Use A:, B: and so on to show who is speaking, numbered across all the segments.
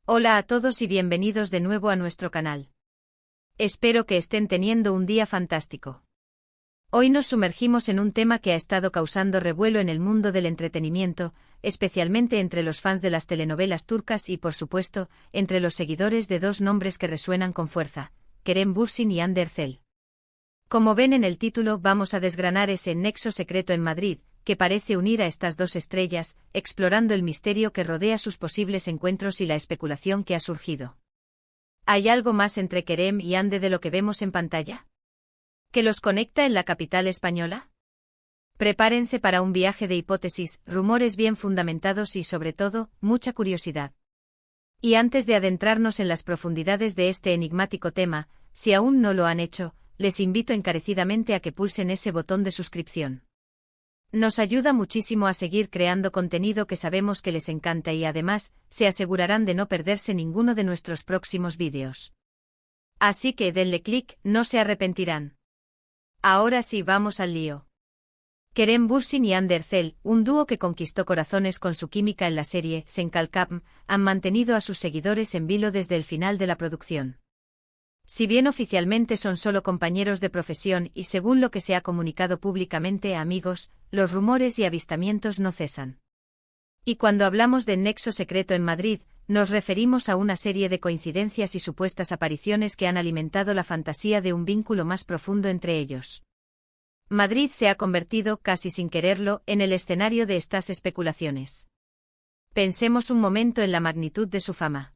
A: Hola a todos y bienvenidos de nuevo a nuestro canal. Espero que estén teniendo un día fantástico. Hoy nos sumergimos en un tema que ha estado causando revuelo en el mundo del entretenimiento, especialmente entre los fans de las telenovelas turcas y, por supuesto, entre los seguidores de dos nombres que resuenan con fuerza, Kerem Bürsin y Hande Erçel. Como ven en el título, vamos a desgranar ese nexo secreto en Madrid, que parece unir a estas dos estrellas, explorando el misterio que rodea sus posibles encuentros y la especulación que ha surgido. ¿Hay algo más entre Kerem y Hande de lo que vemos en pantalla? ¿Que los conecta en la capital española? Prepárense para un viaje de hipótesis, rumores bien fundamentados y, sobre todo, mucha curiosidad. Y antes de adentrarnos en las profundidades de este enigmático tema, si aún no lo han hecho, les invito encarecidamente a que pulsen ese botón de suscripción. Nos ayuda muchísimo a seguir creando contenido que sabemos que les encanta y además, se asegurarán de no perderse ninguno de nuestros próximos vídeos. Así que denle clic, no se arrepentirán. Ahora sí, vamos al lío. Kerem Bürsin y Hande Erçel, un dúo que conquistó corazones con su química en la serie Sen Kalkam, han mantenido a sus seguidores en vilo desde el final de la producción. Si bien oficialmente son solo compañeros de profesión y según lo que se ha comunicado públicamente amigos, los rumores y avistamientos no cesan. Y cuando hablamos de nexo secreto en Madrid, nos referimos a una serie de coincidencias y supuestas apariciones que han alimentado la fantasía de un vínculo más profundo entre ellos. Madrid se ha convertido, casi sin quererlo, en el escenario de estas especulaciones. Pensemos un momento en la magnitud de su fama.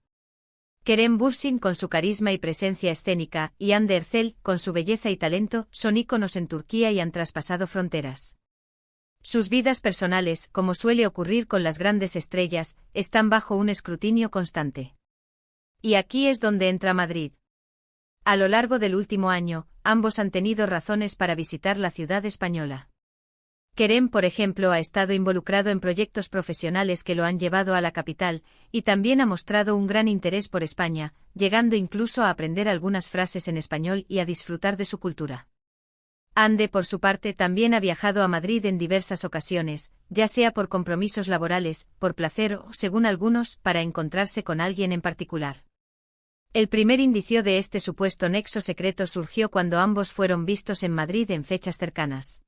A: Kerem Bürsin con su carisma y presencia escénica, y Hande Erçel, con su belleza y talento, son íconos en Turquía y han traspasado fronteras. Sus vidas personales, como suele ocurrir con las grandes estrellas, están bajo un escrutinio constante. Y aquí es donde entra Madrid. A lo largo del último año, ambos han tenido razones para visitar la ciudad española. Kerem, por ejemplo, ha estado involucrado en proyectos profesionales que lo han llevado a la capital, y también ha mostrado un gran interés por España, llegando incluso a aprender algunas frases en español y a disfrutar de su cultura. Hande, por su parte, también ha viajado a Madrid en diversas ocasiones, ya sea por compromisos laborales, por placer o, según algunos, para encontrarse con alguien en particular. El primer indicio de este supuesto nexo secreto surgió cuando ambos fueron vistos en Madrid en fechas cercanas.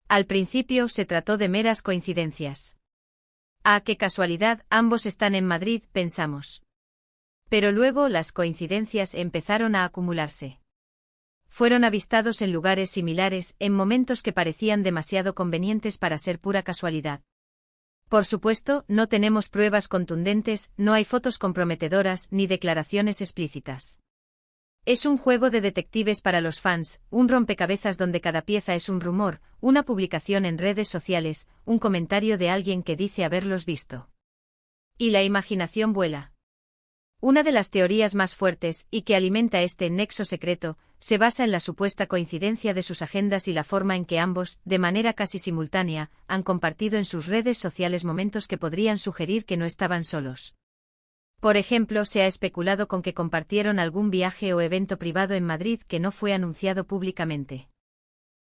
A: Al principio se trató de meras coincidencias. ¡Ah, qué casualidad! Ambos están en Madrid, pensamos. Pero luego las coincidencias empezaron a acumularse. Fueron avistados en lugares similares, en momentos que parecían demasiado convenientes para ser pura casualidad. Por supuesto, no tenemos pruebas contundentes, no hay fotos comprometedoras ni declaraciones explícitas. Es un juego de detectives para los fans, un rompecabezas donde cada pieza es un rumor, una publicación en redes sociales, un comentario de alguien que dice haberlos visto. Y la imaginación vuela. Una de las teorías más fuertes, y que alimenta este nexo secreto, se basa en la supuesta coincidencia de sus agendas y la forma en que ambos, de manera casi simultánea, han compartido en sus redes sociales momentos que podrían sugerir que no estaban solos. Por ejemplo, se ha especulado con que compartieron algún viaje o evento privado en Madrid que no fue anunciado públicamente.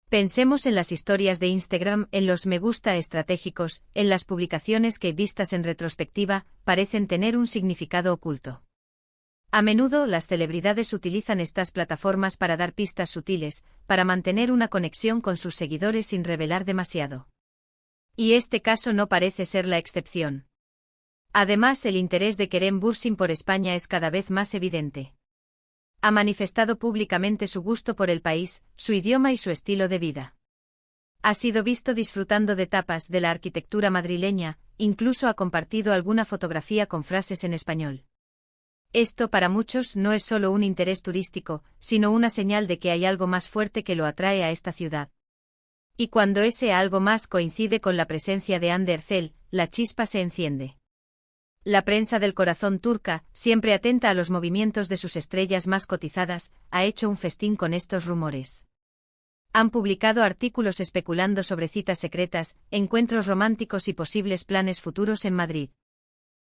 A: Pensemos en las historias de Instagram, en los me gusta estratégicos, en las publicaciones que, vistas en retrospectiva, parecen tener un significado oculto. A menudo, las celebridades utilizan estas plataformas para dar pistas sutiles, para mantener una conexión con sus seguidores sin revelar demasiado. Y este caso no parece ser la excepción. Además, el interés de Kerem Bürsin por España es cada vez más evidente. Ha manifestado públicamente su gusto por el país, su idioma y su estilo de vida. Ha sido visto disfrutando de tapas de la arquitectura madrileña, incluso ha compartido alguna fotografía con frases en español. Esto para muchos no es solo un interés turístico, sino una señal de que hay algo más fuerte que lo atrae a esta ciudad. Y cuando ese algo más coincide con la presencia de Hande Erçel, la chispa se enciende. La prensa del corazón turca, siempre atenta a los movimientos de sus estrellas más cotizadas, ha hecho un festín con estos rumores. Han publicado artículos especulando sobre citas secretas, encuentros románticos y posibles planes futuros en Madrid.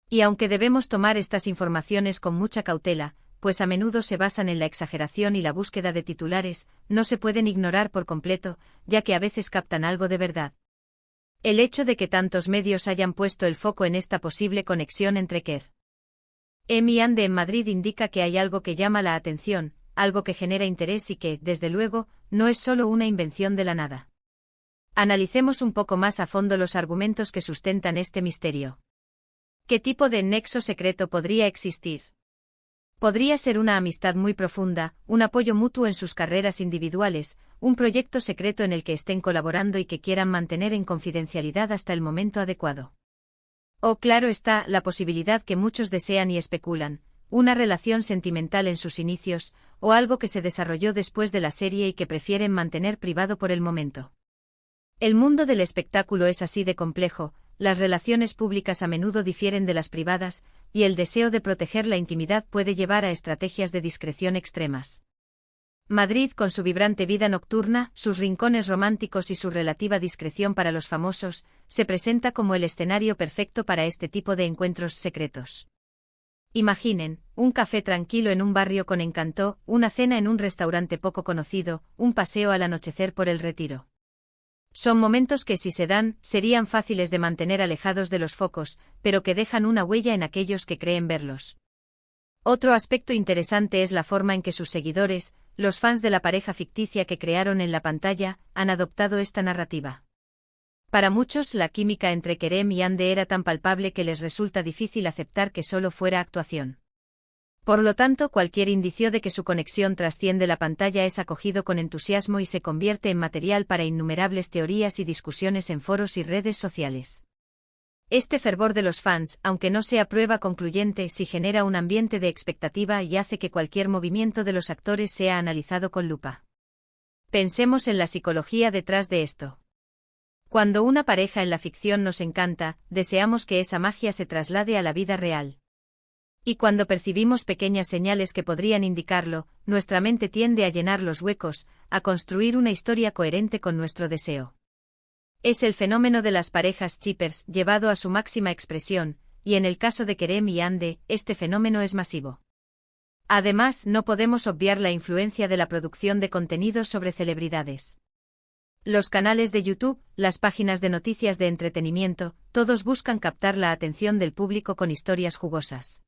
A: Y aunque debemos tomar estas informaciones con mucha cautela, pues a menudo se basan en la exageración y la búsqueda de titulares, no se pueden ignorar por completo, ya que a veces captan algo de verdad. El hecho de que tantos medios hayan puesto el foco en esta posible conexión entre Kerem Emi Ande en Madrid indica que hay algo que llama la atención, algo que genera interés y que, desde luego, no es solo una invención de la nada. Analicemos un poco más a fondo los argumentos que sustentan este misterio. ¿Qué tipo de nexo secreto podría existir? Podría ser una amistad muy profunda, un apoyo mutuo en sus carreras individuales, un proyecto secreto en el que estén colaborando y que quieran mantener en confidencialidad hasta el momento adecuado. O claro está, la posibilidad que muchos desean y especulan, una relación sentimental en sus inicios, o algo que se desarrolló después de la serie y que prefieren mantener privado por el momento. El mundo del espectáculo es así de complejo, las relaciones públicas a menudo difieren de las privadas, y el deseo de proteger la intimidad puede llevar a estrategias de discreción extremas. Madrid, con su vibrante vida nocturna, sus rincones románticos y su relativa discreción para los famosos, se presenta como el escenario perfecto para este tipo de encuentros secretos. Imaginen, un café tranquilo en un barrio con encanto, una cena en un restaurante poco conocido, un paseo al anochecer por el Retiro. Son momentos que, si se dan, serían fáciles de mantener alejados de los focos, pero que dejan una huella en aquellos que creen verlos. Otro aspecto interesante es la forma en que sus seguidores, los fans de la pareja ficticia que crearon en la pantalla, han adoptado esta narrativa. Para muchos, la química entre Kerem y Ande era tan palpable que les resulta difícil aceptar que solo fuera actuación. Por lo tanto, cualquier indicio de que su conexión trasciende la pantalla es acogido con entusiasmo y se convierte en material para innumerables teorías y discusiones en foros y redes sociales. Este fervor de los fans, aunque no sea prueba concluyente, sí genera un ambiente de expectativa y hace que cualquier movimiento de los actores sea analizado con lupa. Pensemos en la psicología detrás de esto. Cuando una pareja en la ficción nos encanta, deseamos que esa magia se traslade a la vida real. Y cuando percibimos pequeñas señales que podrían indicarlo, nuestra mente tiende a llenar los huecos, a construir una historia coherente con nuestro deseo. Es el fenómeno de las parejas shippers llevado a su máxima expresión, y en el caso de Kerem y Ande, este fenómeno es masivo. Además, no podemos obviar la influencia de la producción de contenidos sobre celebridades. Los canales de YouTube, las páginas de noticias de entretenimiento, todos buscan captar la atención del público con historias jugosas.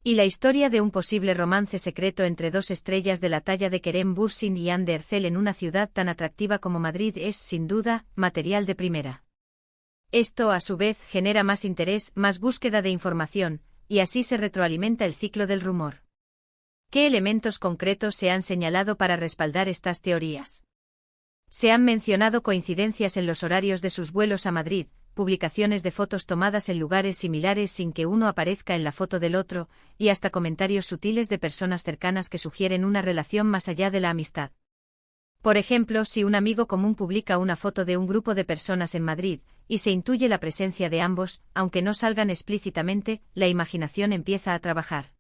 A: Y la historia de un posible romance secreto entre dos estrellas de la talla de Kerem Bürsin y Ande Erçel en una ciudad tan atractiva como Madrid es, sin duda, material de primera. Esto, a su vez, genera más interés, más búsqueda de información, y así se retroalimenta el ciclo del rumor. ¿Qué elementos concretos se han señalado para respaldar estas teorías? Se han mencionado coincidencias en los horarios de sus vuelos a Madrid, publicaciones de fotos tomadas en lugares similares sin que uno aparezca en la foto del otro, y hasta comentarios sutiles de personas cercanas que sugieren una relación más allá de la amistad. Por ejemplo, si un amigo común publica una foto de un grupo de personas en Madrid, y se intuye la presencia de ambos, aunque no salgan explícitamente, la imaginación empieza a trabajar.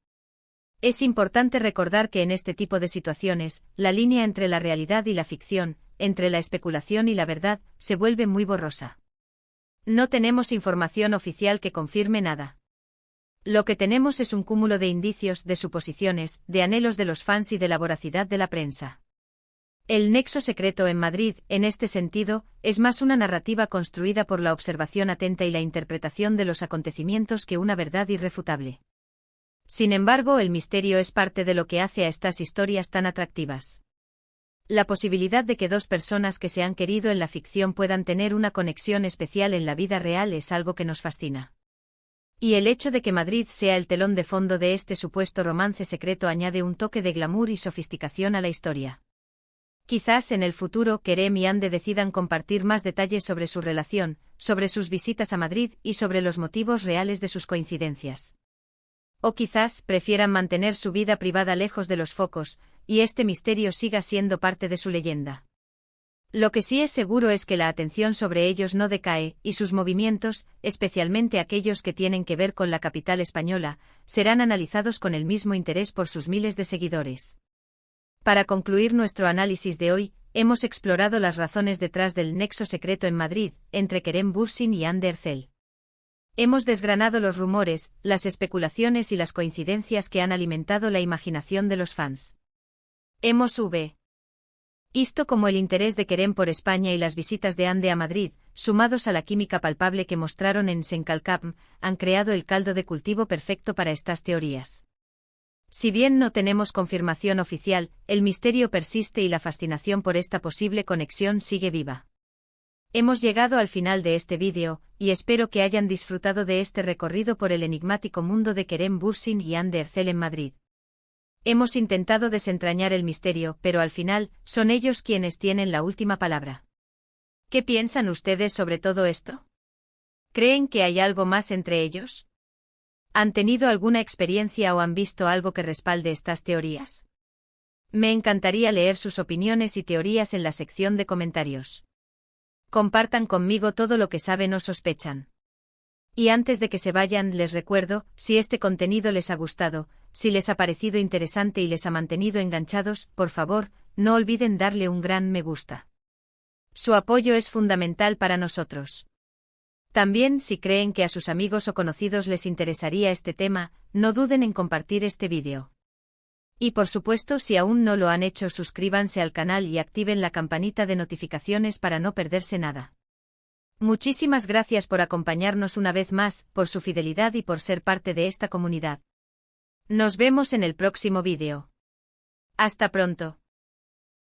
A: Es importante recordar que en este tipo de situaciones, la línea entre la realidad y la ficción, entre la especulación y la verdad, se vuelve muy borrosa. No tenemos información oficial que confirme nada. Lo que tenemos es un cúmulo de indicios, de suposiciones, de anhelos de los fans y de la voracidad de la prensa. El nexo secreto en Madrid, en este sentido, es más una narrativa construida por la observación atenta y la interpretación de los acontecimientos que una verdad irrefutable. Sin embargo, el misterio es parte de lo que hace a estas historias tan atractivas. La posibilidad de que dos personas que se han querido en la ficción puedan tener una conexión especial en la vida real es algo que nos fascina. Y el hecho de que Madrid sea el telón de fondo de este supuesto romance secreto añade un toque de glamour y sofisticación a la historia. Quizás en el futuro Kerem y Ande decidan compartir más detalles sobre su relación, sobre sus visitas a Madrid y sobre los motivos reales de sus coincidencias. O quizás prefieran mantener su vida privada lejos de los focos, y este misterio siga siendo parte de su leyenda. Lo que sí es seguro es que la atención sobre ellos no decae, y sus movimientos, especialmente aquellos que tienen que ver con la capital española, serán analizados con el mismo interés por sus miles de seguidores. Para concluir nuestro análisis de hoy, hemos explorado las razones detrás del nexo secreto en Madrid, entre Kerem Bürsin y Ande Erçel. Hemos desgranado los rumores, las especulaciones y las coincidencias que han alimentado la imaginación de los fans. Hemos visto como el interés de Kerem por España y las visitas de Ande a Madrid sumados a la química palpable que mostraron en Senkalkam, han creado el caldo de cultivo perfecto para estas teorías. Si bien no tenemos confirmación oficial, el misterio persiste y la fascinación por esta posible conexión sigue viva. Hemos llegado al final de este vídeo, y espero que hayan disfrutado de este recorrido por el enigmático mundo de Kerem Bürsin y Hande Erçel en Madrid. Hemos intentado desentrañar el misterio, pero al final, son ellos quienes tienen la última palabra. ¿Qué piensan ustedes sobre todo esto? ¿Creen que hay algo más entre ellos? ¿Han tenido alguna experiencia o han visto algo que respalde estas teorías? Me encantaría leer sus opiniones y teorías en la sección de comentarios. Compartan conmigo todo lo que saben o sospechan. Y antes de que se vayan, les recuerdo, si este contenido les ha gustado, si les ha parecido interesante y les ha mantenido enganchados, por favor, no olviden darle un gran me gusta. Su apoyo es fundamental para nosotros. También, si creen que a sus amigos o conocidos les interesaría este tema, no duden en compartir este vídeo. Y por supuesto, si aún no lo han hecho, suscríbanse al canal y activen la campanita de notificaciones para no perderse nada. Muchísimas gracias por acompañarnos una vez más, por su fidelidad y por ser parte de esta comunidad. Nos vemos en el próximo vídeo. Hasta pronto.